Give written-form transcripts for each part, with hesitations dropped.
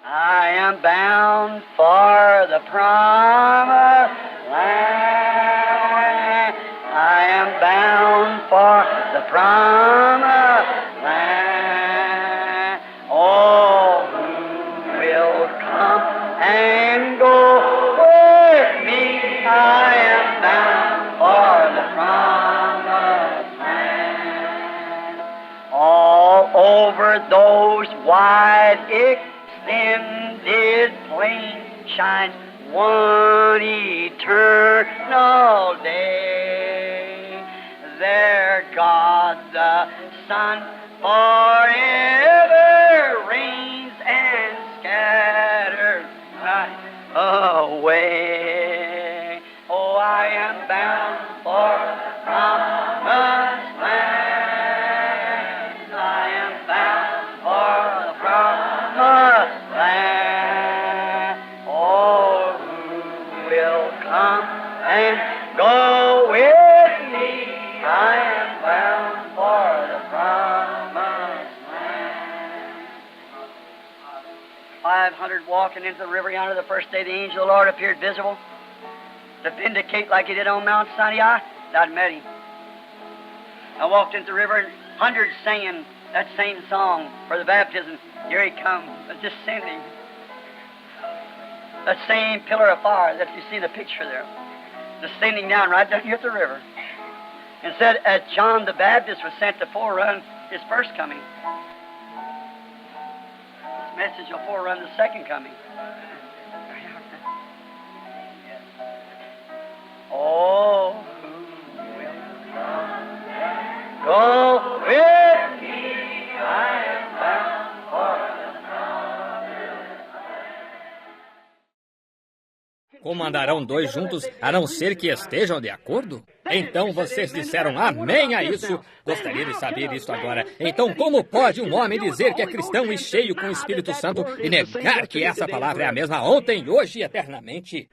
I am bound for the promised land. I am bound for the promised land. Oh, who will come and go with me? I am bound for the promised land. All over those wide extended plains shines one eternal day. There God the Son forever reigns and scatters night away. Oh, I am bound for the promised land. I am bound for the promised land. Oh, who will come and go with me? I am bound for the promised land. 500 walking into the river yonder the first day the angel of the Lord appeared visible to vindicate like he did on Mount Sinai. I'd met him. I walked into the river and hundreds singing that same song for the baptism. Here he comes, descending. That same pillar of fire that you see in the picture there, descending down right down here at the river. And said, as John the Baptist was sent to forerun his first coming, this message will forerun the second coming. Oh, who will come? Go with me, I am bound for the promised. Como andarão dois juntos, a não ser que estejam de acordo? Então vocês disseram amém a isso. Gostaria de saber isso agora. Então como pode um homem dizer que é cristão e cheio com o Espírito Santo e negar que essa palavra é a mesma ontem, hoje e eternamente?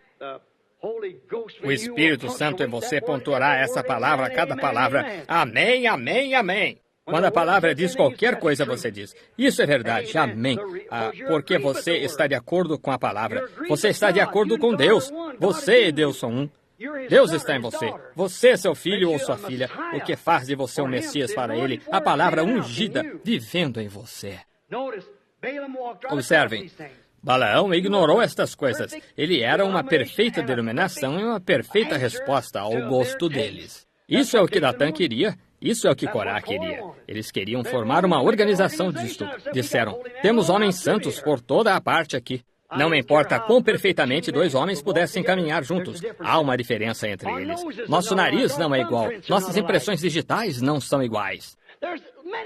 O Espírito Santo em você pontuará essa palavra a cada palavra. Amém, amém, amém. Quando a palavra diz qualquer coisa, você diz, isso é verdade, amém. Porque você está de acordo com a palavra. Você está de acordo com Deus. Você e Deus são um. Deus está em você. Você é seu filho ou sua filha, o que faz de você um Messias para Ele, a palavra ungida, vivendo em você. Observem. Balaão ignorou estas coisas. Ele era uma perfeita denominação e uma perfeita resposta ao gosto deles. Isso é o que Datã queria. Isso é o que Corá queria. Eles queriam formar uma organização disto. Disseram, temos homens santos por toda a parte aqui. Não importa quão perfeitamente dois homens pudessem caminhar juntos. Há uma diferença entre eles. Nosso nariz não é igual. Nossas impressões digitais não são iguais.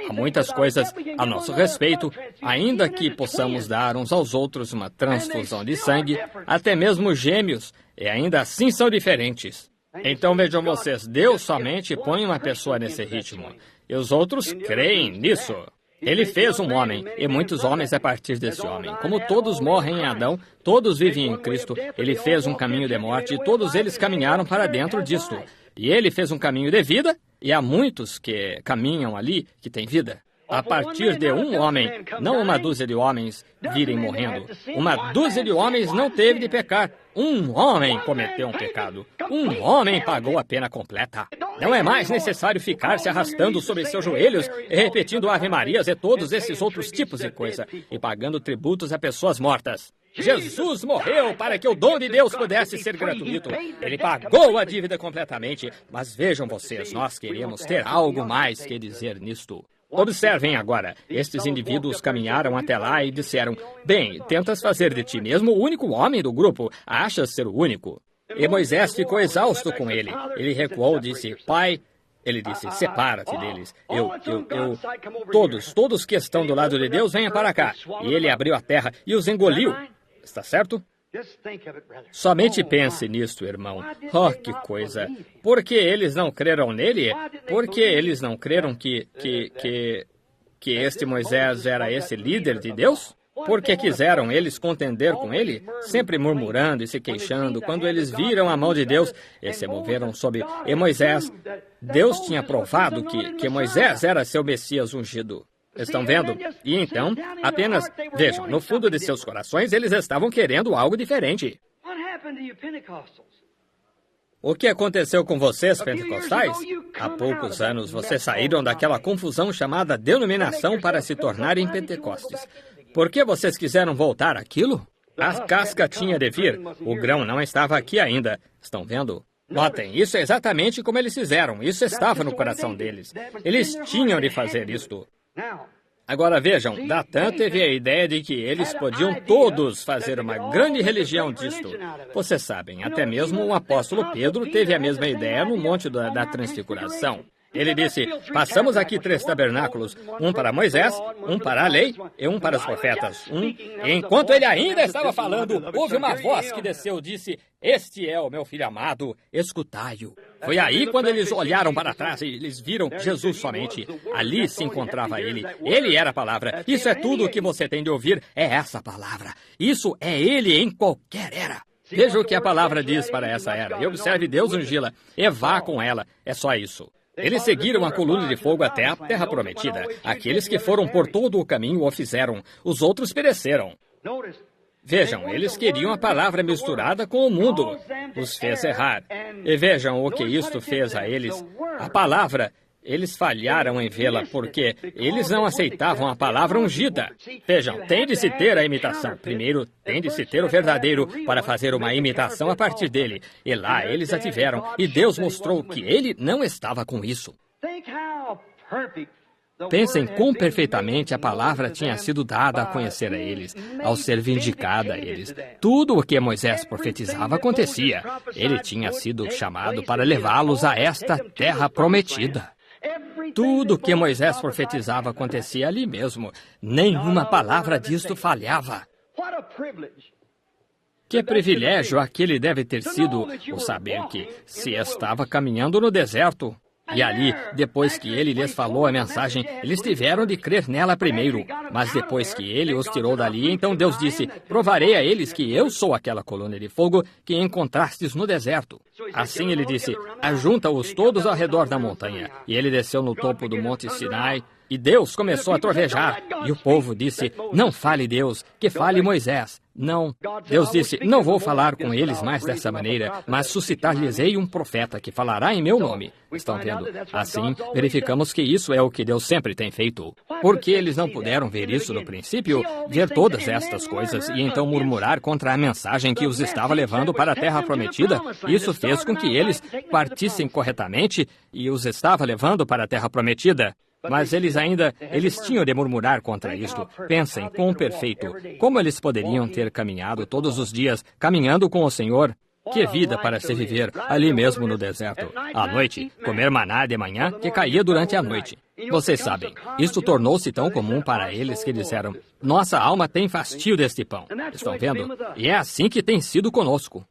Há muitas coisas a nosso respeito, ainda que possamos dar uns aos outros uma transfusão de sangue, até mesmo gêmeos, e ainda assim são diferentes. Então vejam vocês, Deus somente põe uma pessoa nesse ritmo, e os outros creem nisso. Ele fez um homem, e muitos homens a partir desse homem. Como todos morrem em Adão, todos vivem em Cristo. Ele fez um caminho de morte, e todos eles caminharam para dentro disto. E ele fez um caminho de vida, e há muitos que caminham ali que têm vida. A partir de um homem, não uma dúzia de homens virem morrendo. Uma dúzia de homens não teve de pecar. Um homem cometeu um pecado. Um homem pagou a pena completa. Não é mais necessário ficar se arrastando sobre seus joelhos e repetindo Ave Marias e todos esses outros tipos de coisa, e pagando tributos a pessoas mortas. Jesus morreu para que o dom de Deus pudesse ser gratuito. Ele pagou a dívida completamente. Mas vejam vocês, nós queremos ter algo mais que dizer nisto. Observem agora, estes indivíduos caminharam até lá e disseram, bem, tentas fazer de ti mesmo o único homem do grupo, achas ser o único. E Moisés ficou exausto com ele. Ele recuou e disse, Pai, ele disse, separa-te deles. Todos que estão do lado de Deus, venham para cá. E ele abriu a terra e os engoliu. Está certo? Somente pense nisto, irmão. Oh, que coisa! Por que eles não creram nele? Por que eles não creram que este Moisés era esse líder de Deus? Porque quiseram eles contender com ele, sempre murmurando e se queixando, quando eles viram a mão de Deus e se moveram sob... E Moisés, Deus tinha provado que Moisés era seu Messias ungido. Estão vendo? E então, apenas, vejam, no fundo de seus corações, eles estavam querendo algo diferente. O que aconteceu com vocês, pentecostais? Há poucos anos, vocês saíram daquela confusão chamada denominação para se tornarem pentecostes. Por que vocês quiseram voltar àquilo? A casca tinha de vir. O grão não estava aqui ainda. Estão vendo? Notem, isso é exatamente como eles fizeram. Isso estava no coração deles. Eles tinham de fazer isto. Agora vejam, Datã teve a ideia de que eles podiam todos fazer uma grande religião disto. Vocês sabem, até mesmo o apóstolo Pedro teve a mesma ideia no Monte da Transfiguração. Ele disse, passamos aqui 3 tabernáculos, um para Moisés, um para a lei e um para os profetas. E enquanto ele ainda estava falando, houve uma voz que desceu e disse, este é o meu filho amado, escutai-o. Foi aí quando eles olharam para trás e eles viram Jesus somente. Ali se encontrava ele. Ele era a palavra. Isso é tudo o que você tem de ouvir, é essa palavra. Isso é ele em qualquer era. Veja o que a palavra diz para essa era. E observe Deus ungí-la e vá com ela. É só isso. Eles seguiram a coluna de fogo até a terra prometida. Aqueles que foram por todo o caminho o fizeram. Os outros pereceram. Vejam, eles queriam a palavra misturada com o mundo. Os fez errar. E vejam o que isto fez a eles. A palavra, eles falharam em vê-la porque eles não aceitavam a palavra ungida. Vejam, tem de se ter a imitação. Primeiro, tem de se ter o verdadeiro para fazer uma imitação a partir dele. E lá eles a tiveram. E Deus mostrou que ele não estava com isso. Pensem quão perfeitamente a palavra tinha sido dada a conhecer a eles, ao ser vindicada a eles. Tudo o que Moisés profetizava acontecia. Ele tinha sido chamado para levá-los a esta terra prometida. Tudo o que Moisés profetizava acontecia ali mesmo. Nenhuma palavra disto falhava. Que privilégio aquele deve ter sido o saber que se estava caminhando no deserto. E ali, depois que ele lhes falou a mensagem, eles tiveram de crer nela primeiro. Mas depois que ele os tirou dali, então Deus disse, provarei a eles que eu sou aquela coluna de fogo que encontrastes no deserto. Assim ele disse, ajunta-os todos ao redor da montanha. E ele desceu no topo do monte Sinai, e Deus começou a trovejar. E o povo disse, não fale Deus, que fale Moisés. Não. Deus disse, não vou falar com eles mais dessa maneira, mas suscitar-lhes-ei um profeta que falará em meu nome. Estão vendo? Assim, verificamos que isso é o que Deus sempre tem feito. Porque eles não puderam ver isso no princípio, ver todas estas coisas e então murmurar contra a mensagem que os estava levando para a terra prometida, isso fez com que eles partissem corretamente e os estava levando para a terra prometida. Mas eles tinham de murmurar contra isto. Pensem, quão perfeito. Como eles poderiam ter caminhado todos os dias, caminhando com o Senhor? Que vida para se viver ali mesmo no deserto. À noite, comer maná de manhã que caía durante a noite. Vocês sabem, isto tornou-se tão comum para eles que disseram, nossa alma tem fastio deste pão. Estão vendo? E é assim que tem sido conosco.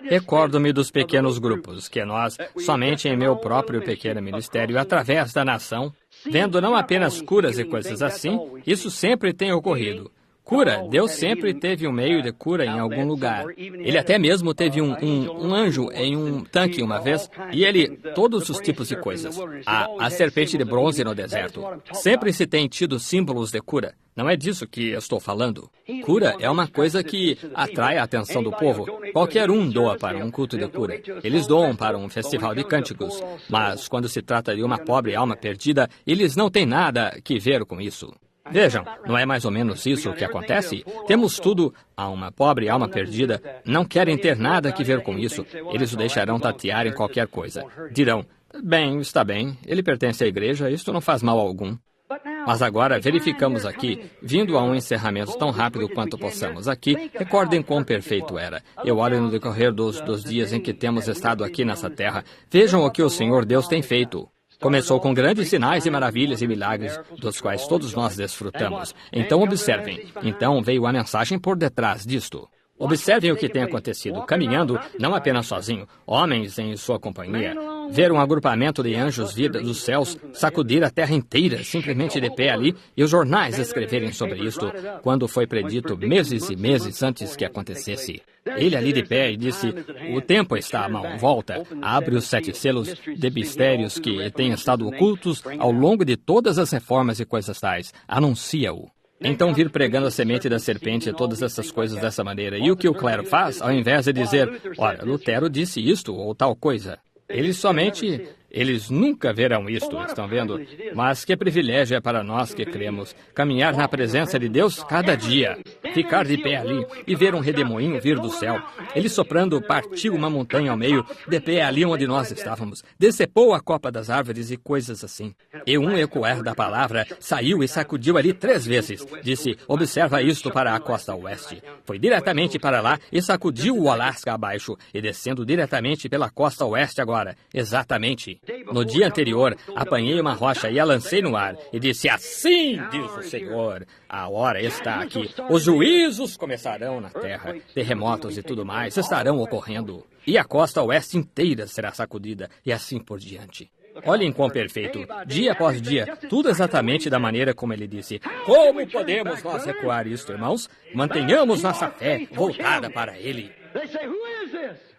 Recordo-me dos pequenos grupos que nós, somente em meu próprio pequeno ministério, através da nação, vendo não apenas curas e coisas assim, isso sempre tem ocorrido. Cura, Deus sempre teve um meio de cura em algum lugar. Ele até mesmo teve um anjo em um tanque uma vez, e todos os tipos de coisas. A serpente de bronze no deserto. Sempre se tem tido símbolos de cura. Não é disso que eu estou falando. Cura é uma coisa que atrai a atenção do povo. Qualquer um doa para um culto de cura. Eles doam para um festival de cânticos. Mas quando se trata de uma pobre alma perdida, eles não têm nada que ver com isso. Vejam, não é mais ou menos isso o que acontece? Temos tudo a uma pobre alma perdida. Não querem ter nada que ver com isso. Eles o deixarão tatear em qualquer coisa. Dirão, bem, está bem, ele pertence à igreja, isto não faz mal algum. Mas agora verificamos aqui, vindo a um encerramento tão rápido quanto possamos aqui, recordem quão perfeito era. Eu olho no decorrer dos dias em que temos estado aqui nessa terra. Vejam o que o Senhor Deus tem feito. Começou com grandes sinais e maravilhas e milagres, dos quais todos nós desfrutamos. Então observem. Então veio a mensagem por detrás disto. Observem o que tem acontecido, caminhando, não apenas sozinho, homens em sua companhia, ver um agrupamento de anjos vir dos céus sacudir a terra inteira, simplesmente de pé ali, e os jornais escreverem sobre isto, quando foi predito meses e meses antes que acontecesse. Ele ali de pé e disse, o tempo está à mão, volta, abre os 7 selos de mistérios que têm estado ocultos ao longo de todas as reformas e coisas tais, anuncia-o. Então vir pregando a semente da serpente e todas essas coisas dessa maneira. E o que o clero faz, ao invés de dizer, olha, Lutero disse isto ou tal coisa, eles nunca verão isto, estão vendo? Mas que privilégio é para nós que cremos caminhar na presença de Deus cada dia, ficar de pé ali e ver um redemoinho vir do céu. Ele soprando partiu uma montanha ao meio, de pé ali onde nós estávamos, decepou a copa das árvores e coisas assim. E um ecoar da palavra saiu e sacudiu ali 3 vezes. Disse, observa isto para a costa oeste. Foi diretamente para lá e sacudiu o Alasca abaixo e descendo diretamente pela costa oeste agora. Exatamente. No dia anterior, apanhei uma rocha e a lancei no ar e disse, assim diz o Senhor, a hora está aqui. Os juízos começarão na terra, terremotos e tudo mais estarão ocorrendo. E a costa oeste inteira será sacudida e assim por diante. Olhem quão perfeito, dia após dia, tudo exatamente da maneira como ele disse. Como podemos nós recuar isto, irmãos? Mantenhamos nossa fé voltada para ele.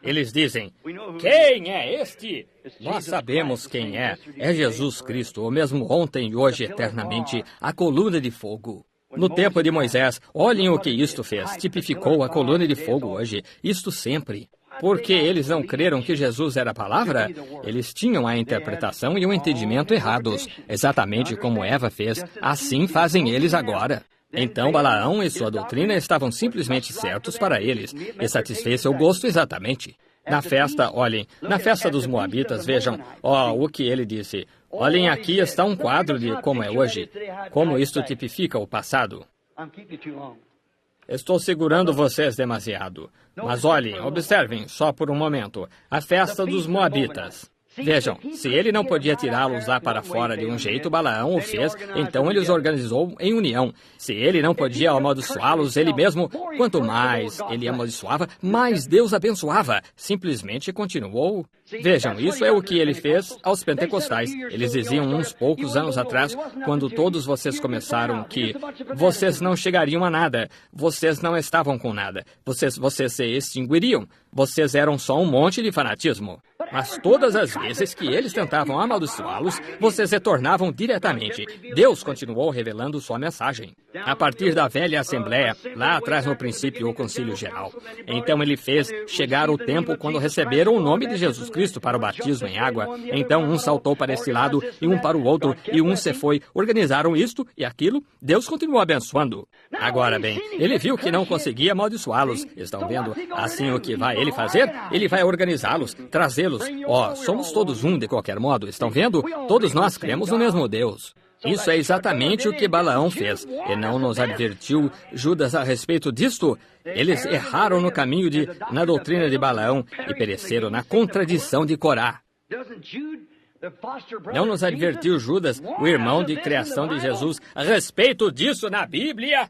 Eles dizem, quem é este? Nós sabemos quem é. É Jesus Cristo, o mesmo ontem e hoje eternamente, a coluna de fogo. No tempo de Moisés, olhem o que isto fez. Tipificou a coluna de fogo hoje. Isto sempre. Porque eles não creram que Jesus era a palavra? Eles tinham a interpretação e o entendimento errados. Exatamente como Eva fez, assim fazem eles agora. Então Balaão e sua doutrina estavam simplesmente certos para eles, e satisfez seu gosto exatamente. Na festa, olhem, na festa dos Moabitas, vejam, o que ele disse. Olhem, aqui está um quadro de como é hoje, como isto tipifica o passado. Estou segurando vocês demasiado. Mas olhem, observem, só por um momento, a festa dos Moabitas. Vejam, se ele não podia tirá-los lá para fora de um jeito, Balaão o fez, então ele os organizou em união. Se ele não podia amaldiçoá-los ele mesmo, quanto mais ele amaldiçoava, mais Deus abençoava. Simplesmente continuou. Vejam, isso é o que ele fez aos pentecostais. Eles diziam uns poucos anos atrás, quando todos vocês começaram, que vocês não chegariam a nada, vocês não estavam com nada, vocês se extinguiriam, vocês eram só um monte de fanatismo. Mas todas as vezes que eles tentavam amaldiçoá-los, vocês retornavam diretamente. Deus continuou revelando sua mensagem. A partir da velha Assembleia, lá atrás no princípio, o Concílio Geral. Então ele fez chegar o tempo quando receberam o nome de Jesus Cristo para o batismo em água. Então um saltou para este lado e um para o outro, e um se foi. Organizaram isto e aquilo. Deus continuou abençoando. Agora bem, ele viu que não conseguia amaldiçoá-los. Estão vendo? Assim o que vai ele fazer? Ele vai organizá-los, trazê-los. Somos todos um de qualquer modo. Estão vendo? Todos nós cremos no mesmo Deus. Isso é exatamente o que Balaão fez. E não nos advertiu Judas a respeito disto? Eles erraram no caminho na doutrina de Balaão e pereceram na contradição de Corá. Não nos advertiu Judas, o irmão de criação de Jesus, a respeito disso na Bíblia?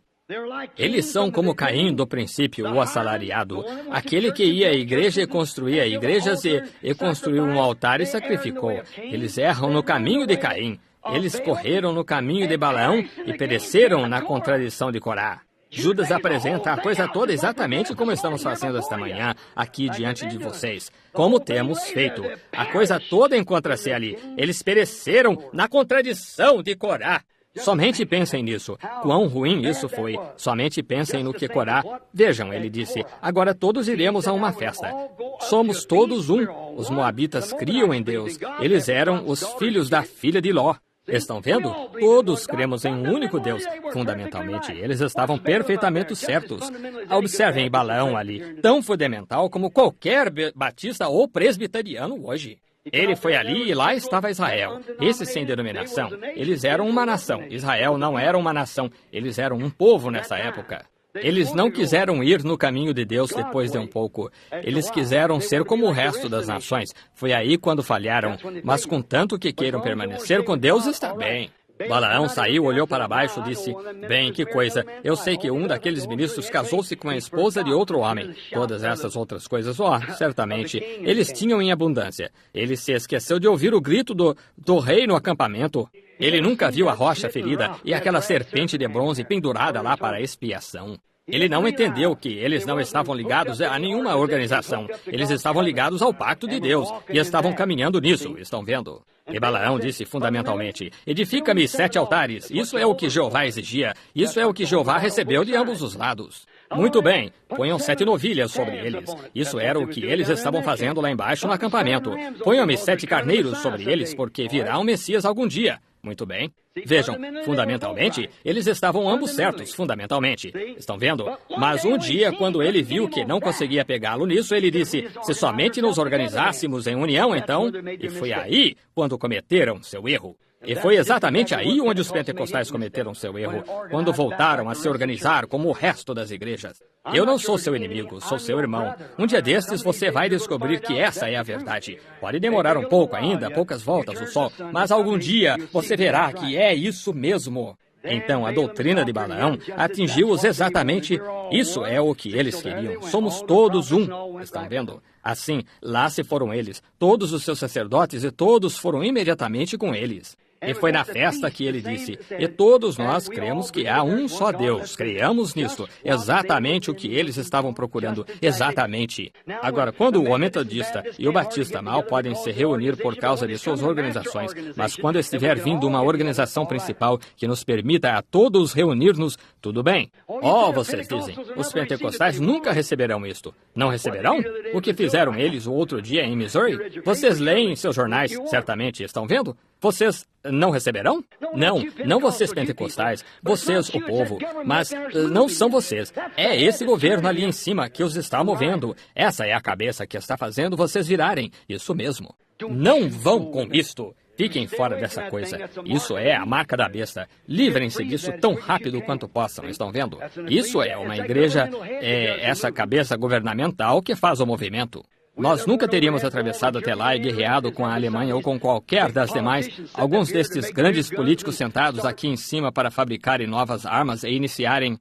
Eles são como Caim do princípio, o assalariado, aquele que ia à igreja e construía igrejas e construiu um altar e sacrificou. Eles erram no caminho de Caim. Eles correram no caminho de Balaão e pereceram na contradição de Corá. Judas apresenta a coisa toda exatamente como estamos fazendo esta manhã, aqui diante de vocês. Como temos feito. A coisa toda encontra-se ali. Eles pereceram na contradição de Corá. Somente pensem nisso. Quão ruim isso foi. Somente pensem no que Corá... Vejam, ele disse, agora todos iremos a uma festa. Somos todos um. Os moabitas criam em Deus. Eles eram os filhos da filha de Ló. Estão vendo? Todos cremos em um único Deus. Fundamentalmente, eles estavam perfeitamente certos. Observem Balaão ali, tão fundamental como qualquer batista ou presbiteriano hoje. Ele foi ali e lá estava Israel. Esses sem denominação. Eles eram uma nação. Israel não era uma nação. Eles eram um povo nessa época. Eles não quiseram ir no caminho de Deus depois de um pouco. Eles quiseram ser como o resto das nações. Foi aí quando falharam. Mas contanto que queiram permanecer com Deus, está bem. Balaão saiu, olhou para baixo e disse, bem, que coisa, eu sei que um daqueles ministros casou-se com a esposa de outro homem. Todas essas outras coisas, certamente, eles tinham em abundância. Ele se esqueceu de ouvir o grito do rei no acampamento. Ele nunca viu a rocha ferida e aquela serpente de bronze pendurada lá para expiação. Ele não entendeu que eles não estavam ligados a nenhuma organização. Eles estavam ligados ao pacto de Deus e estavam caminhando nisso, estão vendo? E Balaão disse fundamentalmente, edifica-me 7 altares. Isso é o que Jeová exigia. Isso é o que Jeová recebeu de ambos os lados. Muito bem, ponham 7 novilhas sobre eles. Isso era o que eles estavam fazendo lá embaixo no acampamento. Ponham-me 7 carneiros sobre eles, porque virá um Messias algum dia. Muito bem. Vejam, fundamentalmente, eles estavam ambos certos, fundamentalmente. Estão vendo? Mas um dia, quando ele viu que não conseguia pegá-lo nisso, ele disse, se somente nos organizássemos em união, então... E foi aí quando cometeram seu erro. E foi exatamente aí onde os pentecostais cometeram seu erro, quando voltaram a se organizar como o resto das igrejas. Eu não sou seu inimigo, sou seu irmão. Um dia destes você vai descobrir que essa é a verdade. Pode demorar um pouco ainda, poucas voltas o sol, mas algum dia você verá que é isso mesmo. Então, a doutrina de Balaão atingiu-os exatamente. Isso é o que eles queriam. Somos todos um. Estão vendo? Assim, lá se foram eles, todos os seus sacerdotes, e todos foram imediatamente com eles. E foi na festa que ele disse, e todos nós cremos que há um só Deus, creiamos nisto, exatamente o que eles estavam procurando, exatamente. Agora, quando o metodista e o batista mal podem se reunir por causa de suas organizações, mas quando estiver vindo uma organização principal que nos permita a todos reunir-nos, tudo bem. Vocês dizem, os pentecostais nunca receberão isto. Não receberão? O que fizeram eles o outro dia em Missouri? Vocês leem em seus jornais, certamente, estão vendo? Vocês não receberão? Não vocês pentecostais, vocês o povo, mas não são vocês. É esse governo ali em cima que os está movendo. Essa é a cabeça que está fazendo vocês virarem. Isso mesmo. Não vão com isto. Fiquem fora dessa coisa. Isso é a marca da besta. Livrem-se disso tão rápido quanto possam. Estão vendo? Isso é uma igreja, é essa cabeça governamental que faz o movimento. Nós nunca teríamos atravessado até lá e guerreado com a Alemanha ou com qualquer das demais, alguns destes grandes políticos sentados aqui em cima para fabricarem novas armas e iniciarem...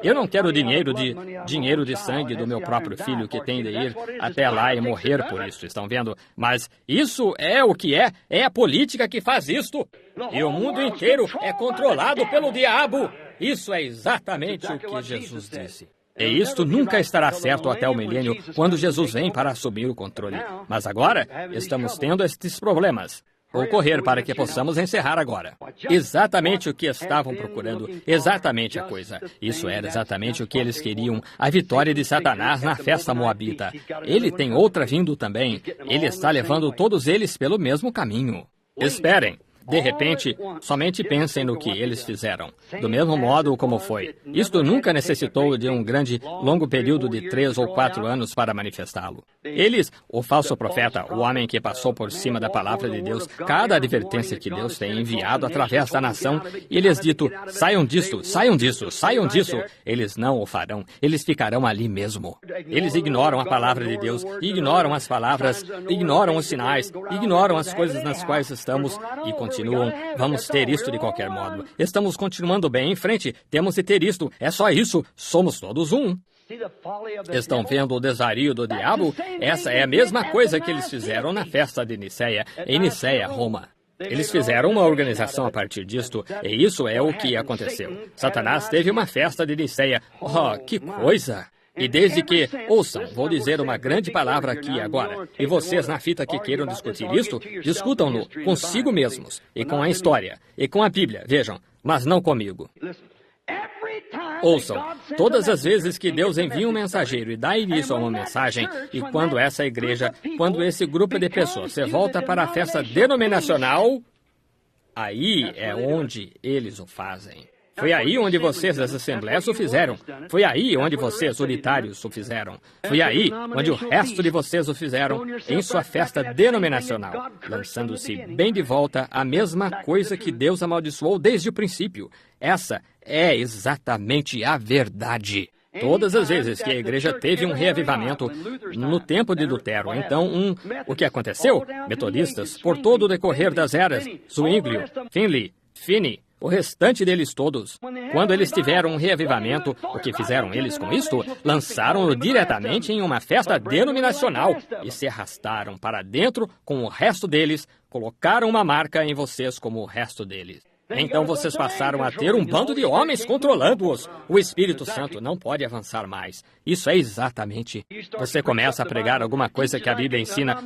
Eu não quero dinheiro de sangue do meu próprio filho que tem de ir até lá e morrer por isso, estão vendo? Mas isso é o que é a política que faz isto. E o mundo inteiro é controlado pelo diabo. Isso é exatamente o que Jesus disse. E isto nunca estará certo até o milênio, quando Jesus vem para assumir o controle. Mas agora, estamos tendo estes problemas. Vou correr para que possamos encerrar agora. Exatamente o que estavam procurando, exatamente a coisa. Isso era exatamente o que eles queriam, a vitória de Satanás na festa moabita. Ele tem outra vindo também. Ele está levando todos eles pelo mesmo caminho. Esperem. De repente, somente pensem no que eles fizeram, do mesmo modo como foi. Isto nunca necessitou de um grande, longo período de 3 ou 4 anos para manifestá-lo. Eles, o falso profeta, o homem que passou por cima da palavra de Deus, cada advertência que Deus tem enviado através da nação, e lhes dito, saiam disso, saiam disso, saiam disso. Eles não o farão, eles ficarão ali mesmo. Eles ignoram a palavra de Deus, ignoram as palavras, ignoram os sinais, ignoram as coisas nas quais estamos e continuam. Vamos ter isto de qualquer modo. Estamos continuando bem em frente. Temos de ter isto. É só isso. Somos todos um. Estão vendo o desvario do diabo? Essa é a mesma coisa que eles fizeram na festa de Niceia, em Niceia, Roma. Eles fizeram uma organização a partir disto, e isso é o que aconteceu. Satanás teve uma festa de Niceia. Que coisa! E desde que, ouçam, vou dizer uma grande palavra aqui agora, e vocês na fita que queiram discutir isto, discutam-no consigo mesmos, e com a história, e com a Bíblia, vejam, mas não comigo. Ouçam, todas as vezes que Deus envia um mensageiro e dá início a uma mensagem, e quando essa igreja, quando esse grupo de pessoas se volta para a festa denominacional, aí é onde eles o fazem. Foi aí onde vocês das assembleias o fizeram. Foi aí onde vocês, unitários, o fizeram. Foi aí onde o resto de vocês o fizeram, em sua festa denominacional, lançando-se bem de volta a mesma coisa que Deus amaldiçoou desde o princípio. Essa é exatamente a verdade. Todas as vezes que a igreja teve um reavivamento no tempo de Lutero, o que aconteceu? Metodistas, por todo o decorrer das eras, Zwinglio, Finley, Finney, o restante deles todos. Quando eles tiveram um reavivamento, o que fizeram eles com isto? Lançaram-no diretamente em uma festa denominacional e se arrastaram para dentro com o resto deles, colocaram uma marca em vocês como o resto deles. Então vocês passaram a ter um bando de homens controlando-os. O Espírito Santo não pode avançar mais. Isso é exatamente. Você começa a pregar alguma coisa que a Bíblia ensina,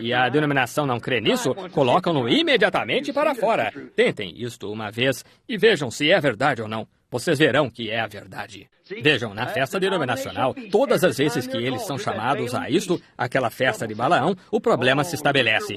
e a denominação não crê nisso, colocam-no imediatamente para fora. Tentem isto uma vez e vejam se é verdade ou não. Vocês verão que é a verdade. Vejam, na festa denominacional, todas as vezes que eles são chamados a isto, aquela festa de Balaão, o problema se estabelece.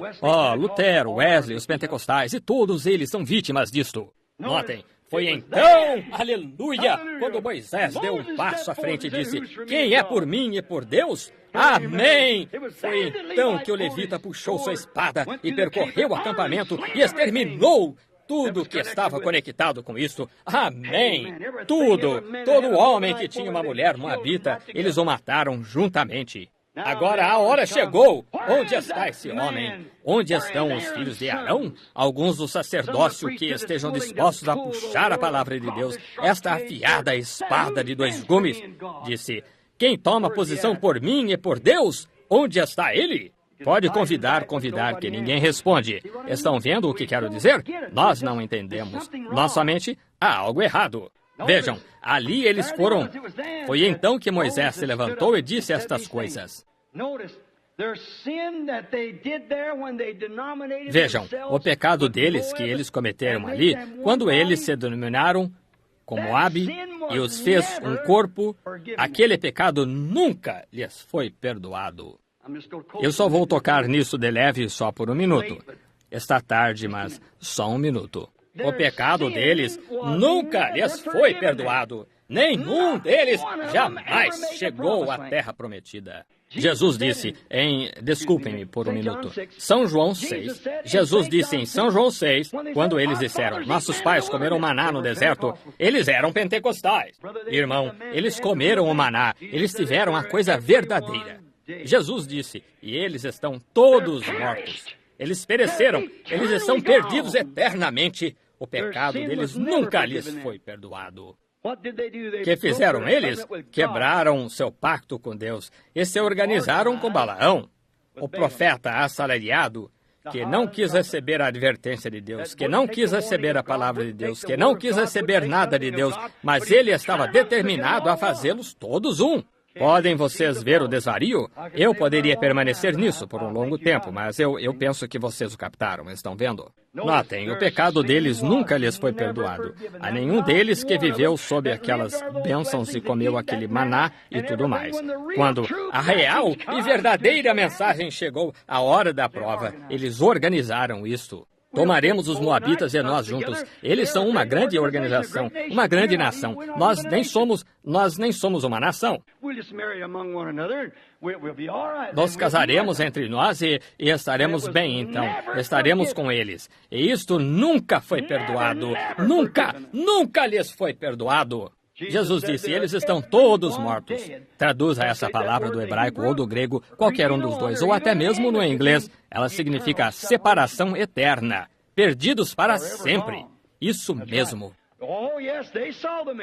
Lutero, Wesley, os pentecostais e todos eles são vítimas disto. Notem, foi então, aleluia, quando Moisés deu um passo à frente e disse, quem é por mim e por Deus? Amém! Foi então que o levita puxou sua espada e percorreu o acampamento e exterminou tudo que estava conectado com isto. Amém! Tudo! Todo homem que tinha uma mulher moabita, eles o mataram juntamente. Agora a hora chegou! Onde está esse homem? Onde estão os filhos de Arão? Alguns do sacerdócio que estejam dispostos a puxar a palavra de Deus, esta afiada espada de 2 gumes. Disse, quem toma posição por mim e por Deus? Onde está ele? Pode convidar, que ninguém responde. Estão vendo o que quero dizer? Nós não entendemos. Nós somente há algo errado. Vejam, ali eles foram. Foi então que Moisés se levantou e disse estas coisas. Vejam, o pecado deles que eles cometeram ali, quando eles se denominaram como Moabe e os fez um corpo, aquele pecado nunca lhes foi perdoado. Eu só vou tocar nisso de leve só por 1 minuto. Está tarde, mas só 1 minuto. O pecado deles nunca lhes foi perdoado. Nenhum deles jamais chegou à terra prometida. Jesus disse desculpem-me por 1 minuto, São João 6. Jesus disse em São João 6, quando eles disseram, nossos pais comeram maná no deserto, eles eram pentecostais. Irmão, eles comeram o maná, eles tiveram a coisa verdadeira. Jesus disse, e eles estão todos mortos. Eles pereceram, eles estão perdidos eternamente. O pecado deles nunca lhes foi perdoado. O que fizeram eles? Quebraram seu pacto com Deus e se organizaram com Balaão, o profeta assalariado, que não quis receber a advertência de Deus, que não quis receber a palavra de Deus, que não quis receber nada de Deus, mas ele estava determinado a fazê-los todos um. Podem vocês ver o desvario? Eu poderia permanecer nisso por um longo tempo, mas eu penso que vocês o captaram, estão vendo? Notem, o pecado deles nunca lhes foi perdoado. A nenhum deles que viveu sob aquelas bênçãos e comeu aquele maná e tudo mais. Quando a real e verdadeira mensagem chegou, a hora da prova, eles organizaram isto. Tomaremos os moabitas e nós juntos. Eles são uma grande organização, uma grande nação. Nós nem somos uma nação. Nós casaremos entre nós e estaremos bem, então. Estaremos com eles. E isto nunca foi perdoado. Nunca lhes foi perdoado. Jesus disse, eles estão todos mortos. Traduza essa palavra do hebraico ou do grego, qualquer um dos dois, ou até mesmo no inglês. Ela significa separação eterna, perdidos para sempre. Isso mesmo.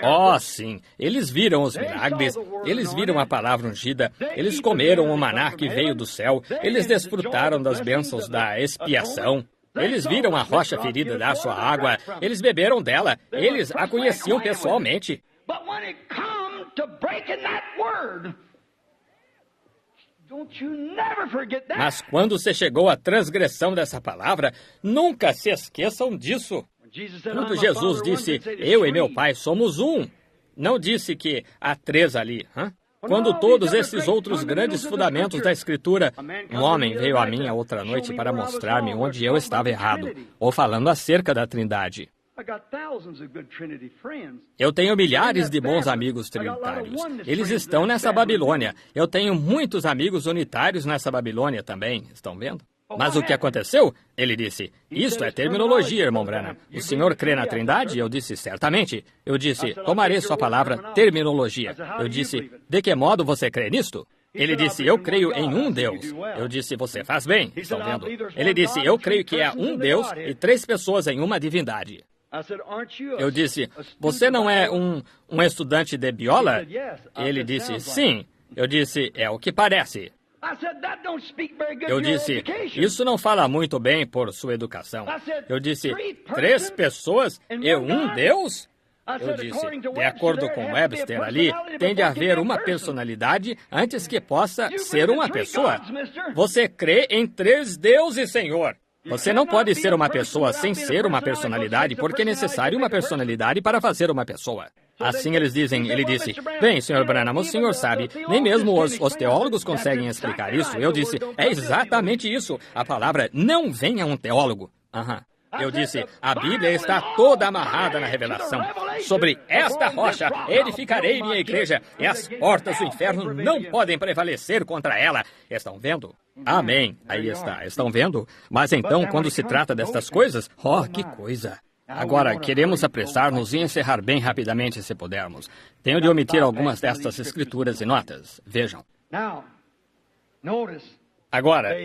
Oh, sim, eles viram os milagres, eles viram a palavra ungida, eles comeram o maná que veio do céu, eles desfrutaram das bênçãos da expiação. Eles viram a rocha ferida dar sua água, eles beberam dela, eles a conheciam pessoalmente. Mas quando você chegou à transgressão dessa palavra, nunca se esqueçam disso. Quando Jesus disse, eu e meu Pai somos um, não disse que há 3 ali, Quando todos esses outros grandes fundamentos da Escritura, um homem veio a mim a outra noite para mostrar-me onde eu estava errado, ou falando acerca da Trindade. Eu tenho milhares de bons amigos trinitários. Eles estão nessa Babilônia. Eu tenho muitos amigos unitários nessa Babilônia também. Estão vendo? Mas o que aconteceu? Ele disse, isto é terminologia, irmão Branham. O senhor crê na Trindade? Eu disse, certamente. Eu disse, tomarei sua palavra, terminologia. Eu disse, de que modo você crê nisto? Ele disse, eu creio em um Deus. Eu disse, você faz bem. Estão vendo? Ele disse, eu creio que há um Deus e 3 pessoas em uma divindade. Eu disse, você não é um estudante de Biola? Ele disse, sim. Eu disse, é o que parece. Eu disse, isso não fala muito bem por sua educação. Eu disse, 3 pessoas e um Deus? Eu disse, de acordo com Webster ali, tem de haver uma personalidade antes que possa ser uma pessoa. Você crê em 3 deuses, Senhor. Você não pode ser uma pessoa sem ser uma personalidade, porque é necessário uma personalidade para fazer uma pessoa. Assim ele disse, bem, Sr. Branham, o senhor sabe, nem mesmo os teólogos conseguem explicar isso. Eu disse, é exatamente isso. A palavra não vem a um teólogo. Eu disse, a Bíblia está toda amarrada na revelação. Sobre esta rocha edificarei minha igreja, e as portas do inferno não podem prevalecer contra ela. Estão vendo? Amém. Aí está. Estão vendo? Mas então, quando se trata destas coisas, que coisa. Agora, queremos apressar-nos e encerrar bem rapidamente, se pudermos. Tenho de omitir algumas destas escrituras e notas. Vejam. Agora,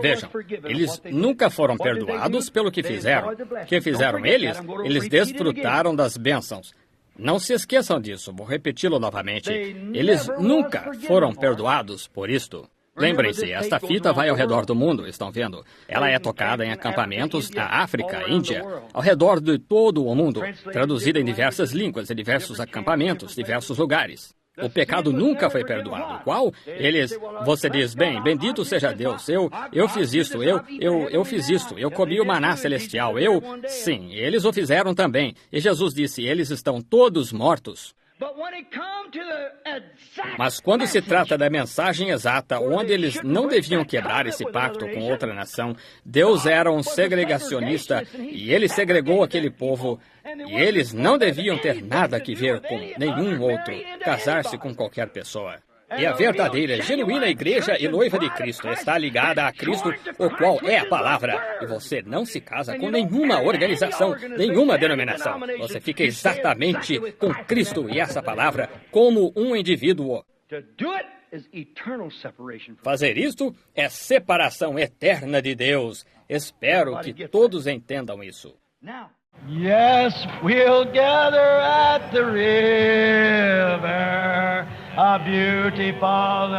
vejam, eles nunca foram perdoados pelo que fizeram. O que fizeram eles? Eles desfrutaram das bênçãos. Não se esqueçam disso, vou repeti-lo novamente. Eles nunca foram perdoados por isto. Lembrem-se, esta fita vai ao redor do mundo, estão vendo? Ela é tocada em acampamentos na África, Índia, ao redor de todo o mundo, traduzida em diversas línguas, em diversos acampamentos, diversos lugares. O pecado nunca foi perdoado. Qual? Você diz, bem, bendito seja Deus, eu fiz isto, eu fiz isto, eu comi o maná celestial, Sim, eles o fizeram também. E Jesus disse, eles estão todos mortos. Mas quando se trata da mensagem exata, onde eles não deviam quebrar esse pacto com outra nação, Deus era um segregacionista e ele segregou aquele povo, e eles não deviam ter nada que ver com nenhum outro, casar-se com qualquer pessoa. E a verdadeira, genuína igreja e noiva de Cristo está ligada a Cristo, o qual é a palavra. E você não se casa com nenhuma organização, nenhuma denominação. Você fica exatamente com Cristo e essa palavra como um indivíduo. Fazer isto é separação eterna de Deus. Espero que todos entendam isso. Yes, we'll gather at the river, a beautiful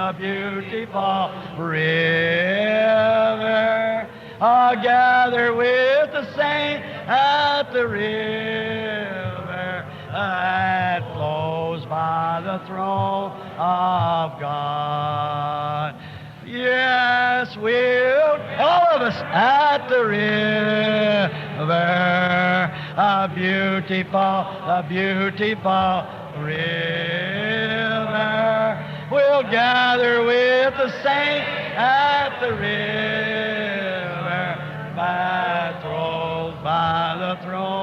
river. I'll gather with the saints at the river that flows by the throne of God. Yes, we'll, all of us, at the river, a beautiful river. We'll gather with the saints at the river that flows by the throne